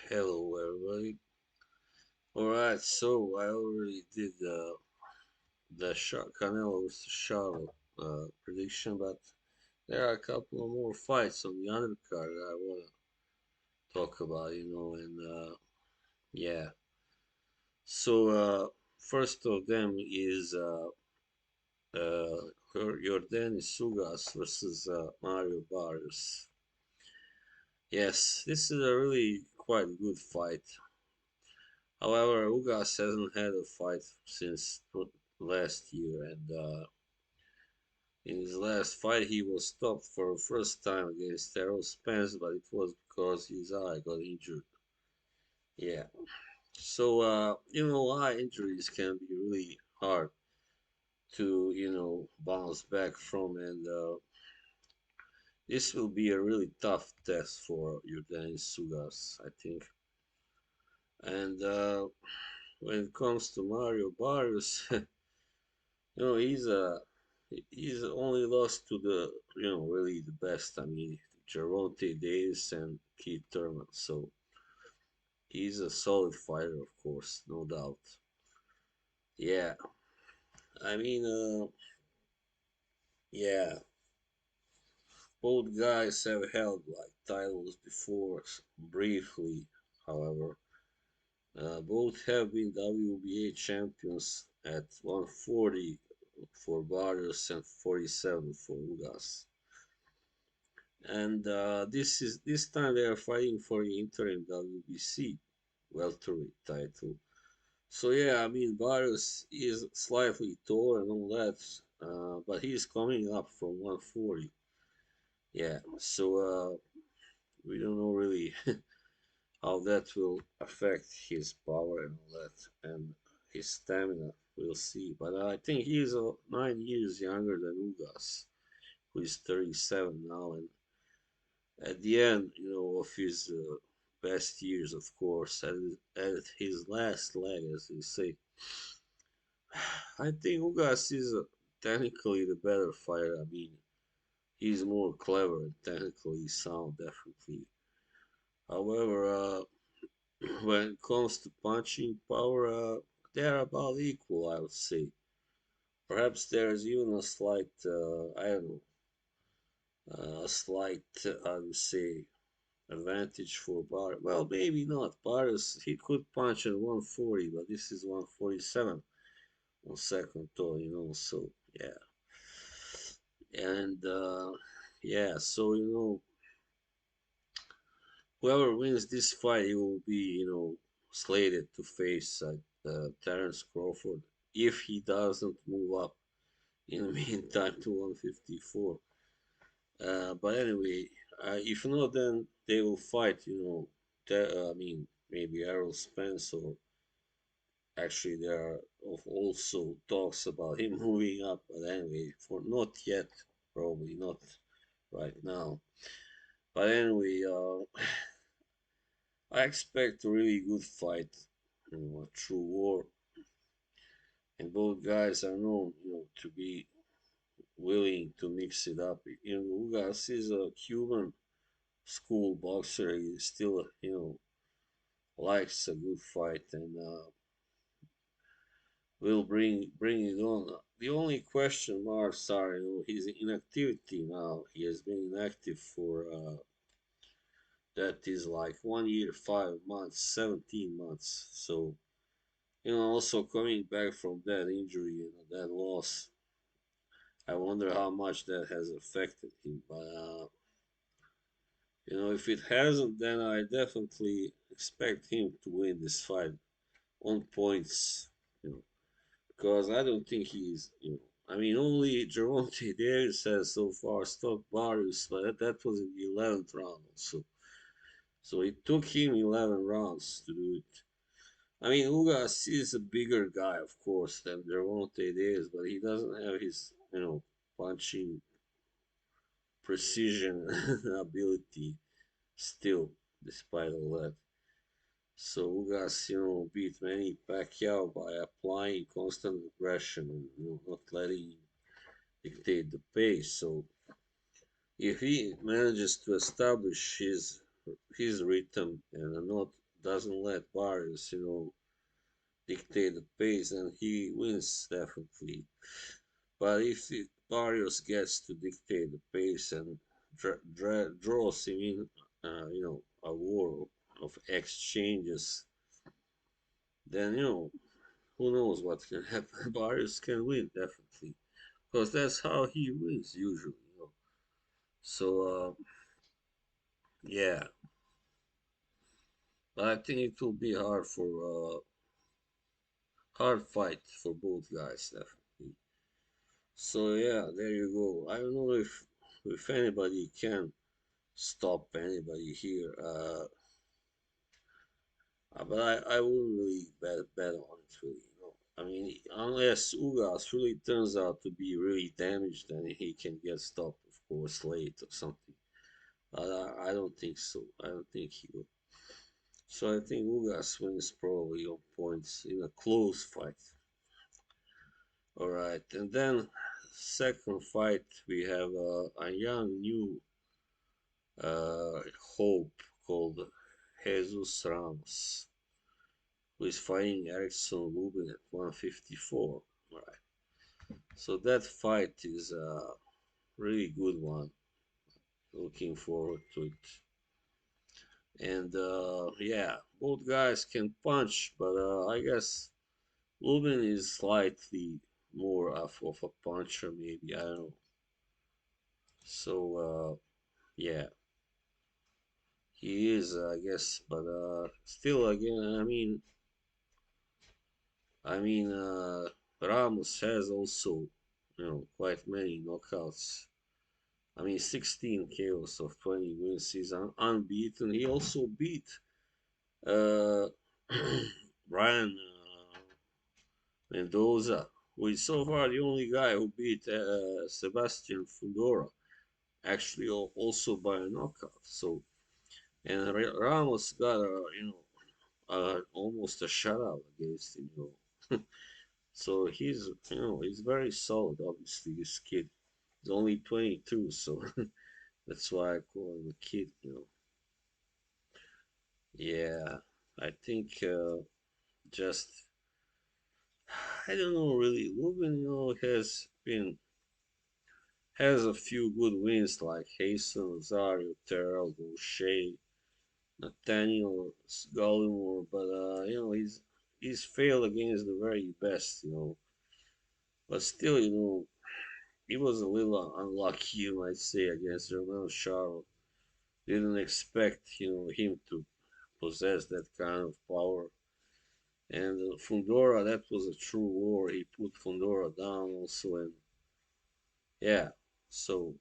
Hello, everybody. Alright, so I already did the Canelo vs. Charlo prediction, but there are a couple of more fights on the undercard I want to talk about, and yeah. So, first of them is Yordenis Ugas versus Mario Barrios. Yes, this is a really quite good fight. However, Ugas hasn't had a fight since last year, and in his last fight he was stopped for the first time against Errol Spence, but it was because his eye got injured. Yeah, so eye injuries can be really hard to bounce back from, and this will be a really tough test for Yordenis Sugas, I think. And when it comes to Mario Barrios, he's only lost to the really the best. I mean, Gervonta Davis and Keith Thurman. So he's a solid fighter, of course, no doubt. Yeah, I mean, yeah, both guys have held like titles before, briefly. However, both have been WBA champions at 140 for Barrios and 47 for Ugas. And this time they are fighting for the interim WBC welterweight title. So yeah, I mean Barrios is slightly taller and all that, but he's coming up from 140. Yeah, so we don't know really how that will affect his power and all that, and his stamina. We'll see. But I think he's 9 years younger than Ugas, who is 37 now, and at the end, of his best years, of course, at his last leg, as they say. I think Ugas is technically the better fighter. I mean, he's more clever and technically sound, definitely. However, when it comes to punching power, they're about equal, I would say. Perhaps there's even a slight, I don't know, a slight, I would say, advantage for Bar. Well, maybe not. Barrios, he could punch at 140, but this is 147 on second thought, So, yeah. And, yeah, so, whoever wins this fight, he will be, slated to face Terence Crawford if he doesn't move up in the meantime to 154. But anyway, if not, then they will fight. I mean, maybe Errol Spence, or actually there are also talks about him moving up. But anyway, for not yet, probably not right now. But anyway, I expect a really good fight, a true war, and both guys are known, to be willing to mix it up. Ugas is a Cuban school boxer. He still, likes a good fight and will bring it on. The only question marks are, his inactivity now. He has been inactive for that is like 1 year, 5 months, 17 months. So also coming back from that injury, that loss. I wonder how much that has affected him. But if it hasn't, then I definitely expect him to win this fight on points. You know, because I don't think he's, I mean, only Gervonta Davis has so far stopped Barrios, but that was in the 11th round also. So it took him 11 rounds to do it. I mean, Ugas is a bigger guy, of course, than Gervonta Davis, but he doesn't have his, punching precision ability still, despite all that. So Ugas, beat Manny Pacquiao by applying constant aggression and not letting him dictate the pace. So if he manages to establish his rhythm and not doesn't let Barrios, dictate the pace, and he wins definitely. But if Barrios gets to dictate the pace and draws him in, a war of exchanges, then who knows what can happen. Barrios can win definitely because that's how he wins usually. So yeah, but I think it will be hard fight for both guys definitely. So yeah, there you go. I don't know if anybody can stop anybody here. But I wouldn't really bet on it really. I mean, unless Ugas really turns out to be really damaged, then he can get stopped, of course, late or something. But I don't think so. I don't think he will. So I think Ugas wins probably on points in a close fight. All right, and then second fight we have a young new uh, hope called Jesus Ramos, who is fighting Erickson Lubin at 154. All right, so that fight is a really good one. Looking forward to it. And yeah, both guys can punch, but I guess Lubin is slightly more of a puncher, maybe. I don't know. So yeah, he is, I guess. But still, again, Ramos has also, quite many knockouts. I mean, 16 KOs of 20 wins. He's unbeaten. He also beat uh, Brian Mendoza, who is so far the only guy who beat Sebastian Fundora, actually also by a knockout. So, and Ramos got almost a shutout against him. So he's very solid. Obviously, this kid is only 22, so that's why I call him a kid. Yeah, I think just I don't know really. Lubin, has a few good wins like Hasten, Rosario, Terrell, Gaucher, Nathaniel Gallimore, but he's failed against the very best. But still, he was a little unlucky, you might say, against Canelo-Charlo. Didn't expect, him to possess that kind of power. And Fundora, that was a true war. He put Fundora down also, and yeah. So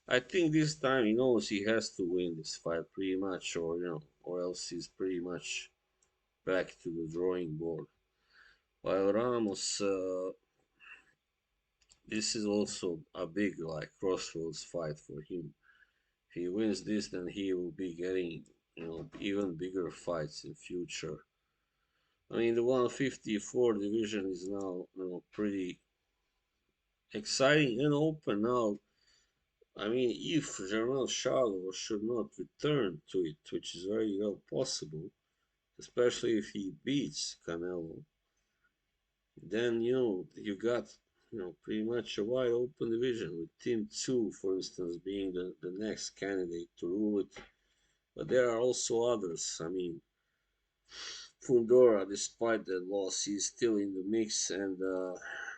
I think this time he knows he has to win this fight pretty much, or else he's pretty much back to the drawing board. While Ramos, this is also a big like crossroads fight for him. If he wins this, then he will be getting even bigger fights in future. I mean, the 154 division is now pretty exciting and open now. I mean, if Canelo-Charlo should not return to it, which is very well possible, especially if he beats Canelo, then you got pretty much a wide open division with Team Two, for instance, being the next candidate to rule it. But there are also others. I mean, Fundora, despite the loss, he's still in the mix, and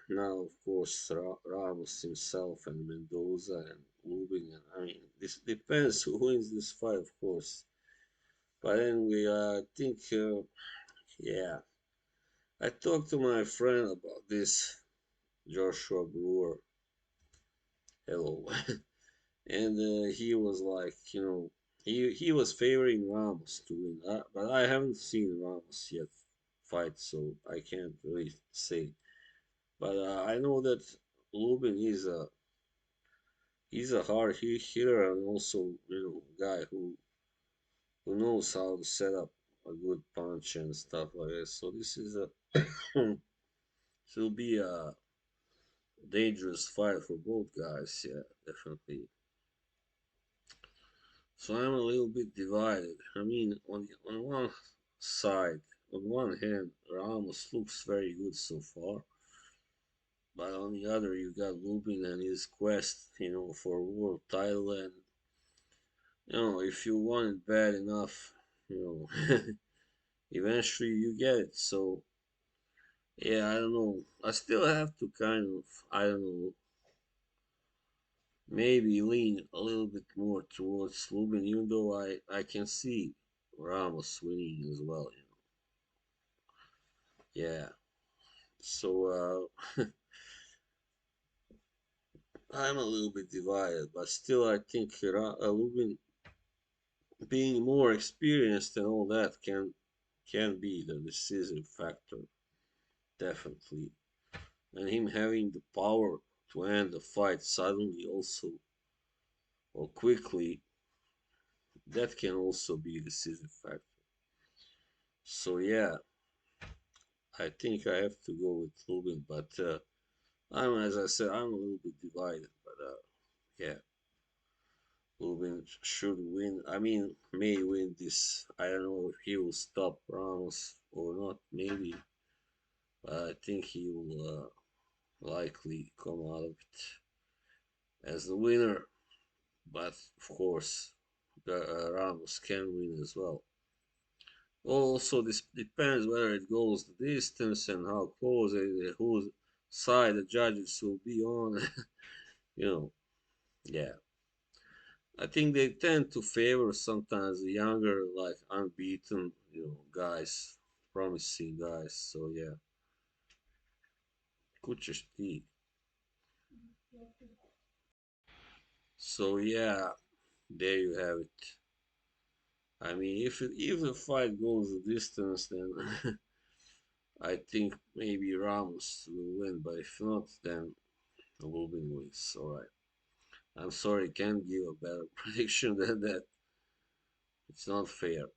now, of course, Ramos himself and Mendoza and Lubin. And, I mean, this depends who wins this fight, of course. But anyway, I think, yeah, I talked to my friend about this, Joshua Brewer. Hello, and he was like, he was favoring Ramos to win, but I haven't seen Ramos yet fight, so I can't really say. But I know that Lubin he's a hard hitter and also guy who knows how to set up a good punch and stuff like that. So this is a will be a dangerous fight for both guys. Yeah, definitely. So I'm a little bit divided. I mean, on one side, on one hand, Ramos looks very good so far, but on the other, you got Lubin and his quest, for world title, and if you want it bad enough, eventually you get it. So yeah, I don't know. I still have to kind of, I don't know, maybe lean a little bit more towards Lubin, even though I can see Ramos winning as well. Yeah. So I'm a little bit divided, but still I think Lubin, being more experienced and all that, can be the decisive factor, definitely. And him having the power to end the fight suddenly also or quickly, that can also be a decisive factor. So yeah, I think I have to go with Lubin, but as I said, I'm a little bit divided. But yeah, Lubin should win. I mean, may win this. I don't know if he will stop Ramos or not. Maybe, but I think he will likely come out of it as the winner. But of course, Ramos can win as well. Also, this depends whether it goes the distance and how close whose side the judges will be on. you know, yeah. I think they tend to favor sometimes the younger, like unbeaten, guys, promising guys. So yeah, kućeš ti. So yeah, there you have it. I mean, if the fight goes the distance, then I think maybe Ramos will win. But if not, then Lubin wins. All right. I'm sorry, can't give a better prediction than that. It's not fair.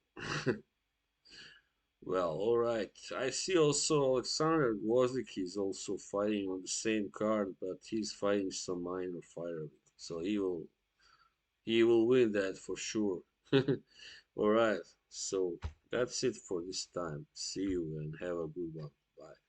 Well, all right. I see also Alexander Gvozdyk is also fighting on the same card, but he's fighting some minor fighter, so he will win that for sure. All right. So that's it for this time. See you and have a good one. Bye.